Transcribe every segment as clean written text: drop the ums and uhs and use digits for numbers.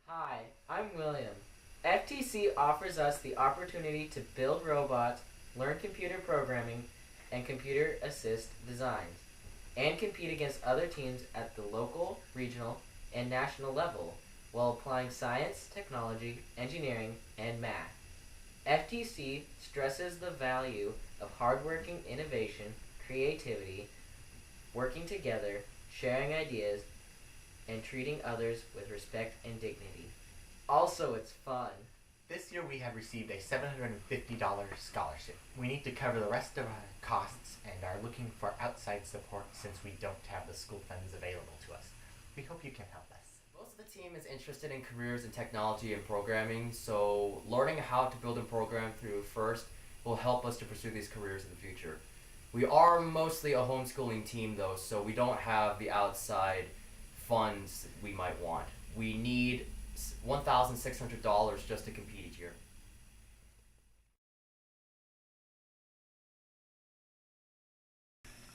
Hi, I'm William. FTC offers us the opportunity to build robots, learn computer programming, and computer assist designs, and compete against other teams at the local, regional, and national level while applying science, technology, engineering, and math. FTC stresses the value of hardworking innovation, creativity, working together, sharing ideas, and treating others with respect and dignity. Also, it's fun. This year we have received a $750 scholarship. We need to cover the rest of our costs and are looking for outside support since we don't have the school funds available to us. We hope you can help us. Most of the team is interested in careers in technology and programming, so learning how to build and program through FIRST will help us to pursue these careers in the future. We are mostly a homeschooling team though, so we don't have the outside funds we might want. We need $1,600 just to compete each year.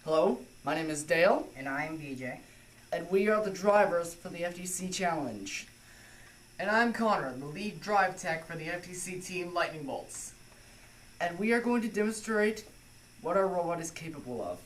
Hello, my name is Dale, And I'm BJ. and we are the drivers for the FTC Challenge. And I'm Connor, the lead drive tech for the FTC team Lightning Bolts. And we are going to demonstrate what our robot is capable of.